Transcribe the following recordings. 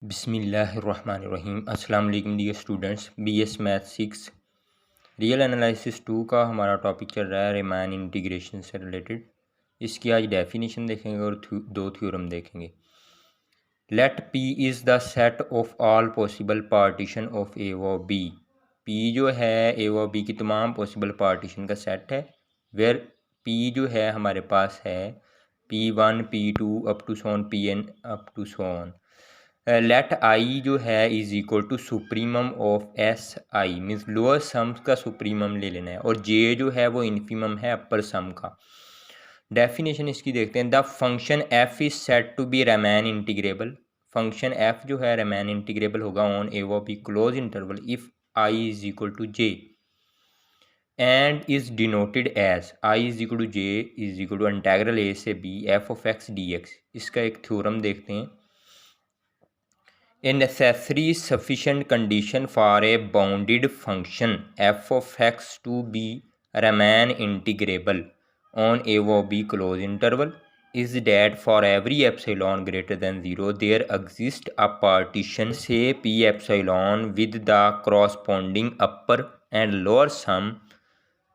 बिस्मिल्लाहिर्रहमानिर्रहीम। अस्सलाम वालेकुम dear students. BS math 6 real analysis 2 का हमारा टॉपिक चल रहा है रिमान इंटीग्रेशन से रिलेटेड। इसकी आज डेफिनेशन देखेंगे और दो थ्योरम देखेंगे। Let P is the set of all possible partition of A व बी। पी जो है ए व बी की तमाम पॉसिबल पार्टीशन का सेट है। वेयर पी जो है हमारे पास है P1 P2 up to so on Pn up to so on. Let I जो है is equal to supremum of S I, means lower sums का सुप्रीमम ले लेना है, और जे जो है वो इन्फीमम है अपर सम का। डेफिनेशन इसकी देखते हैं। The function F is set to be Riemann integrable. Function F जो है रेमैन इंटीग्रेबल होगा ऑन ए व B close interval if I is equal to J and is denoted as I is equal to J is equal to integral A से B F of X D X. इसका एक theorem देखते हैं। A necessary sufficient condition for a bounded function f of x to be remain integrable on a or b closed interval is that for every epsilon greater than 0 there exists a partition say p epsilon with the corresponding upper and lower sum।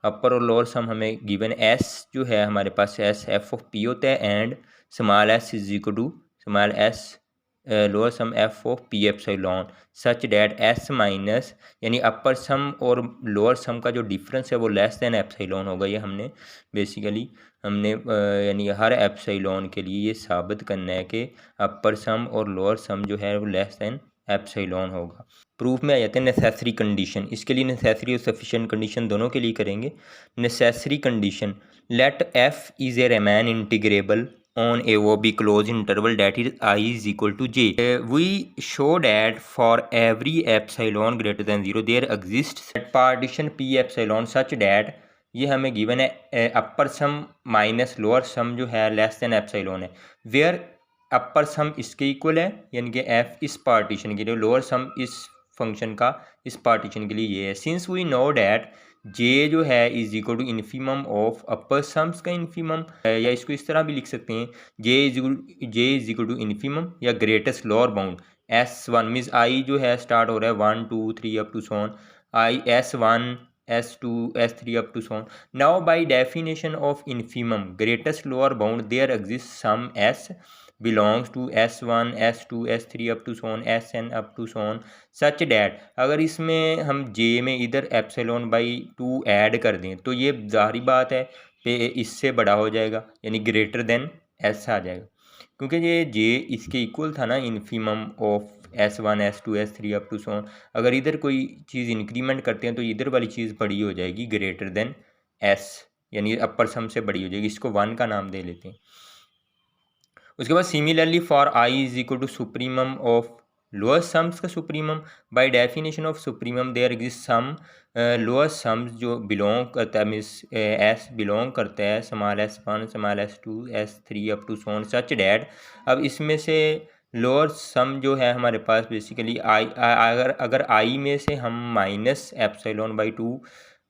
अपर और lower सम हमें given s जो है हमारे पास s f of p होता है and small s is equal to small s lower sum F of P epsilon such that S minus यानी upper sum और लोअर सम का जो डिफरेंस है वो लेस दैन एप्सिलॉन होगा। ये हमने बेसिकली यानी हर एप्सिलॉन के लिए ये साबित करना है कि अपर सम और लोअर सम जो है वो लेस दैन एप्सिलॉन होगा। प्रूफ में आ जाते हैं नेसेसरी कंडीशन। इसके लिए नेसेसरी और सफिशिएंट कंडीशन दोनों के लिए करेंगे। Necessary condition let F is a Riemann integrable on a or b closed interval that is I is equal to j. We show that for every epsilon greater than 0 there exists set partition p epsilon such that ये हमें given है अपर sum minus lower सम जो है less than epsilon है, where अपर सम इसके equal है यानी कि एफ इस पार्टीशन के लिए, लोअर सम इस फंक्शन का इस पार्टीशन के लिए ये है। Since we know that J जो है is equal to infimum of upper sums का इन्फीमम, या इसको इस तरह भी लिख सकते हैं J is equal to infimum या greatest lower bound S1 means I जो है स्टार्ट हो रहा है 1 2 3 up to so on I S1 S2 S3 up to so on. Now by definition of infimum greatest lower bound there exists some S belongs to S1 S2 S3 up to so on Sn up to so on such that अगर इसमें हम J में इधर epsilon by 2 add कर दें तो ये ज़ाहिरी बात है कि इससे बड़ा हो जाएगा यानी ग्रेटर देन S आ जाएगा, क्योंकि ये J इसके इक्वल था ना infimum of S1 S2 S3 up to so on. अगर इधर कोई चीज़ इंक्रीमेंट करते हैं तो इधर वाली चीज़ बड़ी हो जाएगी ग्रेटर देन S, यानी अपर सम से बड़ी हो जाएगी। इसको 1 का नाम दे लेते हैं। उसके बाद similarly for I is equal to supremum of lower sums का supremum by definition of supremum there exist some lower sums जो बिलोंग करता है मीन्स एस बिलोंग करता है small S1 small S2 S3 up to so on such that. अब इसमें से lower sum जो है हमारे पास बेसिकली आई अगर आई में से हम माइनस एप्सिलॉन बाई 2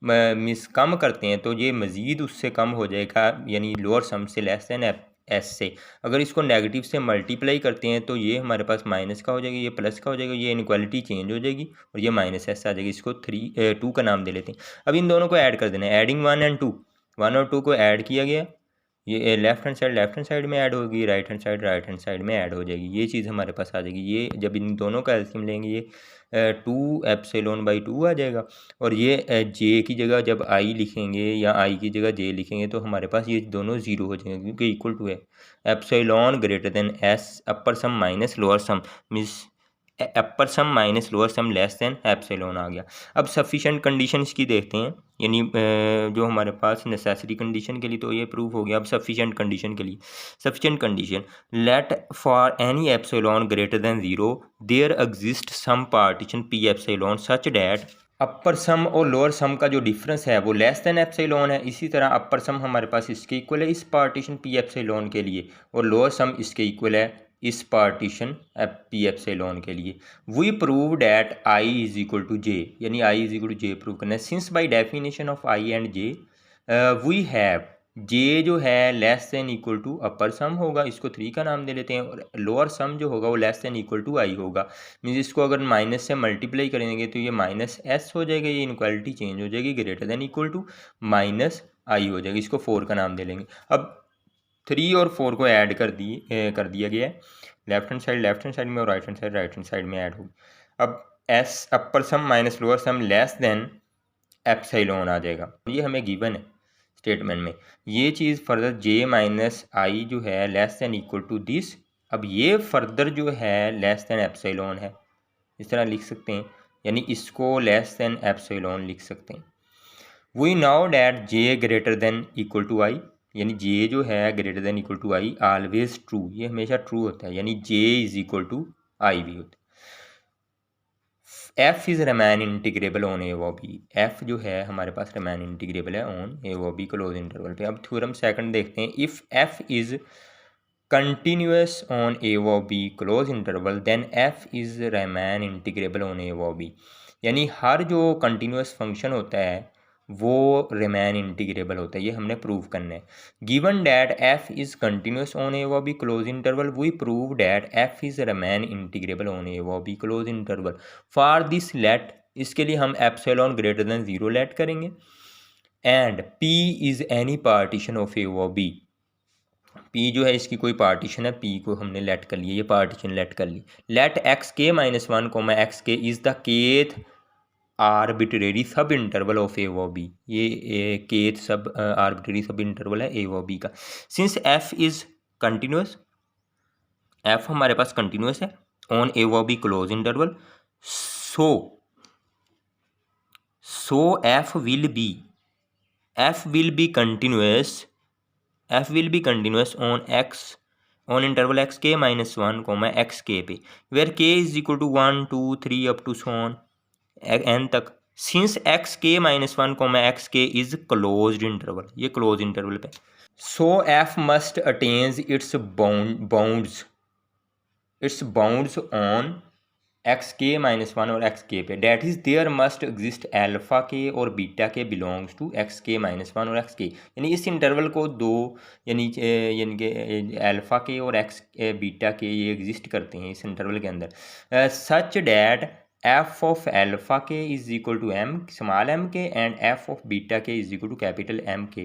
मीन्स कम करते हैं तो ये मज़ीद उससे कम हो जाएगा यानी लोअर सम से लेस दैन एस से। अगर इसको नेगेटिव से मल्टीप्लाई करते हैं तो ये हमारे पास माइनस का हो जाएगा, ये प्लस का हो जाएगा, ये इनक्वालिटी चेंज हो जाएगी और ये माइनस एस आ जाएगी। इसको 2 का नाम दे लेते हैं। अब इन दोनों को ऐड कर देना है। एडिंग 1 एंड 2, 1 और 2 को ऐड किया गया, ये लेफ्ट हैंड साइड में ऐड होगी, राइट हैंड साइड में ऐड हो जाएगी। ये चीज़ हमारे पास आ जाएगी। ये जब इन दोनों का एलसीएम लेंगे ये 2 एप्सिलॉन बाई 2 आ जाएगा, और ये जे की जगह जब आई लिखेंगे या आई की जगह जे लिखेंगे तो हमारे पास ये दोनों ज़ीरो हो जाएंगे क्योंकि इक्वल टू है। Epsilon greater than S upper sum minus lower sum means upper sum minus lower sum less than epsilon आ गया। अब सफिशेंट कंडीशन इसकी देखते हैं, यानी जो हमारे पास नेसेसरी कंडीशन के लिए तो ये प्रूव हो गया। अब सफिशेंट कंडीशन के लिए sufficient condition let for any epsilon greater than 0 there exist some partition P epsilon such that upper sum और लोअर सम का जो डिफरेंस है वो लेस देन एप्सिलॉन है। इसी तरह अपर सम हमारे पास इसके इक्वल है इस पार्टीशन पी एप्सिलॉन के लिए, और लोअर सम इसके इक्वल है इस पार्टीशन पी एप्सिलॉन के लिए। We prove that I is equal to J, यानी I is equal to J prove करना है। Since by definition of I and J we have J जो है less than equal to upper sum होगा, इसको 3 का नाम दे लेते हैं, और लोअर सम जो होगा वो लेस देन इक्वल टू आई होगा। मीन्स इसको अगर माइनस से मल्टीप्लाई करेंगे तो ये माइनस एस हो जाएगा, ये इनक्वालिटी चेंज हो जाएगी, greater than equal to minus I हो जाएगी, इसको 4 का नाम दे लेंगे। अब 3 और 4 को ऐड कर दिया गया है, लेफ्ट हैंड साइड में और राइट हैंड साइड में ऐड होगी। अब S upper sum minus lower sum less than epsilon आ जाएगा, ये हमें गिवन है स्टेटमेंट में। ये चीज़ फर्दर जे माइनस आई जो है less than equal to this, अब ये फर्दर जो है लेस देन एप्सिलॉन है, इस तरह लिख सकते हैं, यानी इसको लेस देन एप्सिलॉन लिख सकते हैं। We now that J greater than equal to I, यानी जे जो है greater than equal to I always true, ये हमेशा ट्रू होता है, यानी J is equal to I भी होता है। F is Riemann integrable on A वो बी, एफ जो है हमारे पास रिमेन इंटीग्रेबल है ऑन ए वो बी क्लोज इंटरवल पे। अब थ्योरम सेकंड देखते हैं, if F is continuous on A वो B close interval then F is Riemann integrable on A वो बी, यानी हर जो कंटिन्यूस फंक्शन होता है वो रिमेन इंटीग्रेबल होता है, ये हमने प्रूव करना है। Given that F is continuous on A वो B close interval, we prove that F is Riemann integrable on A वो B close interval. For this let, इसके लिए हम एप्सिलॉन ग्रेटर देन 0 लेट करेंगे, and P is any partition of A वो B, P जो है इसकी कोई पार्टीशन है, पी को हमने लेट कर लिया, ये पार्टीशन लेट कर ली। Let X K minus 1 comma X K is the Kth arbitrary sub interval of A वो बी, ये केथ सब आर्बिट्रेरी सब इंटरवल है ए वो बी का। Since F is continuous, F हमारे पास कंटिन्यूस है ऑन ए वो B close interval, so F will be continuous on interval X K minus 1 comma X K पे, where K is equal to 1 2 3 up to so on N तक। Since X K minus 1 comma X K is closed interval, ये close interval पे, so F must attains its bounds on x K minus 1 और X K पे, that is there must exist alpha K और beta K belongs to X K minus 1 और X के, यानी इस interval को दो यानी कि एल्फ़ा के और एक्स बीटा के ये एग्जिस्ट करते हैं इस इंटरवल के अंदर, such that F of alpha K is equal to M small M K and F of beta K is equal to capital M K,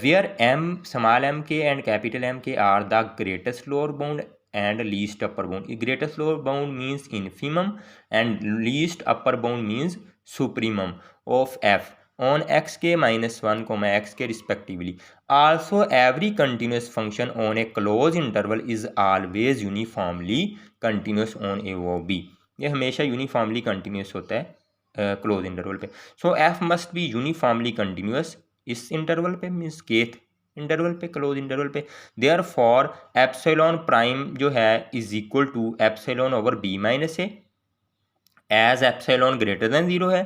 where M small M K and capital M K are the greatest lower bound and least upper bound. Greatest lower bound means infimum and least upper bound means supremum of f on xk minus 1 comma xk respectively. Also every continuous function on a closed interval is always uniformly continuous on a o b, ये हमेशा uniformly continuous होता है close interval पे। So F must be uniformly continuous इस interval पे, means Kth interval पे, close interval पे। Therefore epsilon prime जो है is equal to epsilon over B minus A, as epsilon greater than 0 है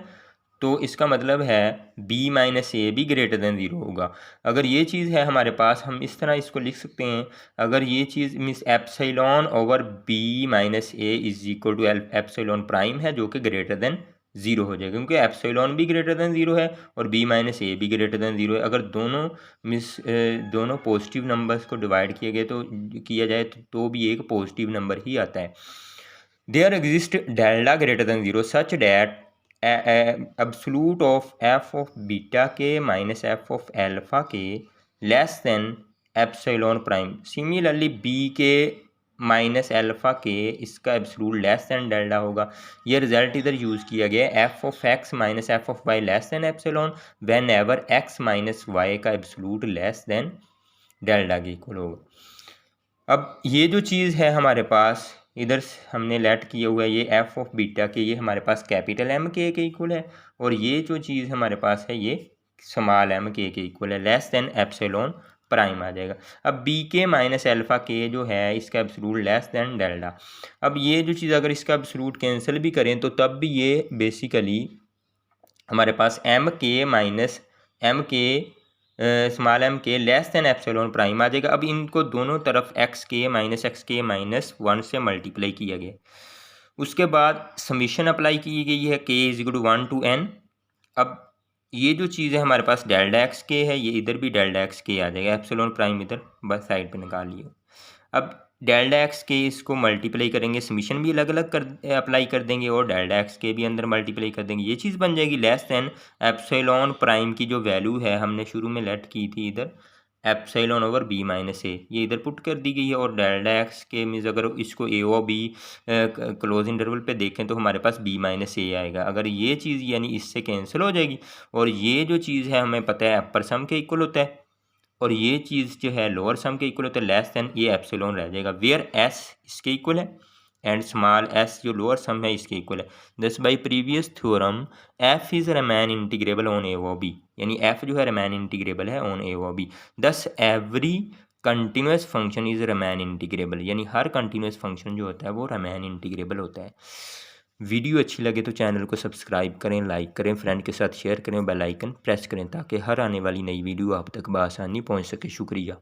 तो इसका मतलब है बी माइनस ए भी ग्रेटर देन 0 होगा। अगर ये चीज़ है हमारे पास, हम इस तरह इसको लिख सकते हैं, अगर ये चीज़ means epsilon over B minus A is equal to epsilon prime है जो कि ग्रेटर देन 0 हो जाएगा, क्योंकि एप्सिलॉन भी ग्रेटर देन 0 है और बी माइनस ए भी ग्रेटर देन 0 है। अगर दोनों पॉजिटिव नंबर्स को डिवाइड किया जाए तो भी एक पॉजिटिव नंबर ही आता है। There exist delta greater than 0 such that absolute of F of beta K minus F of alpha K less than epsilon prime. Similarly B K minus alpha K इसका absolute less than delta होगा। यह result इधर use किया गया है F of X minus F of Y less than epsilon whenever X minus Y का absolute less than delta के equal होगा। अब ये जो चीज़ है हमारे पास इधर हमने लेट किया हुआ है, ये एफ ऑफ बीटा के ये हमारे पास कैपिटल एम के इक्वल है, और ये जो चीज़ हमारे पास है ये स्मॉल एम के इक्वल है, लेस देन एप्सिलॉन प्राइम आ जाएगा। अब बी के माइनस एल्फा के जो है इसका एब्सोल्यूट लेस देन डेल्टा। अब ये जो चीज़ अगर इसका एब्सोल्यूट कैंसिल भी करें तो तब भी ये बेसिकली हमारे पास एम के माइनस एम के स्मॉल एम के लेस देन एप्सिलॉन प्राइम आ जाएगा। अब इनको दोनों तरफ एक्स के माइनस 1 से मल्टीप्लाई किया गया, उसके बाद समीशन अप्लाई की गई है K is equal to 1 to n। अब ये जो चीज़ है हमारे पास डेल्टा एक्स के है, ये इधर भी डेल्टा एक्स के आ जाएगा, एप्सिलॉन प्राइम इधर बस साइड पे निकाल लियो। अब डेल्टा एक्स के इसको मल्टीप्लाई करेंगे, समीशन भी अलग अलग कर अप्लाई कर देंगे और डेल्टा एक्स के भी अंदर मल्टीप्लाई कर देंगे। ये चीज़ बन जाएगी लेस दैन एप्सिलॉन प्राइम की जो वैल्यू है हमने शुरू में लेट की थी इधर एप्सिलॉन ओवर बी माइनस ए, ये इधर पुट कर दी गई है। और डेल्टा एक्स के मीन्स अगर इसको ए और बी क्लोज इंटरवल पे देखें तो हमारे पास बी माइनस ए आएगा। अगर ये चीज़ यानी इससे कैंसिल हो जाएगी और ये जो चीज़ है हमें पता है अपर सम के इक्वल होता है और ये चीज़ जो है लोअर सम के इक्वल होता है, लेस देन ये एप्सिलॉन रह जाएगा, वेयर एस इसके इक्वल है एंड स्मॉल एस जो लोअर सम है इसके इक्वल है। Thus by previous theorem F is Riemann integrable on A O B, यानी एफ जो है रिमेन इंटीग्रेबल है on A O B. Thus every continuous function is Riemann integrable, यानी हर कंटिन्यूस फंक्शन जो होता है वो रिमेन इंटीग्रेबल होता है। वीडियो अच्छी लगे तो चैनल को सब्सक्राइब करें, लाइक करें, फ्रेंड के साथ शेयर करें, बेल आइकन प्रेस करें ताकि हर आने वाली नई वीडियो आप तक बआसानी पहुंच सके। शुक्रिया।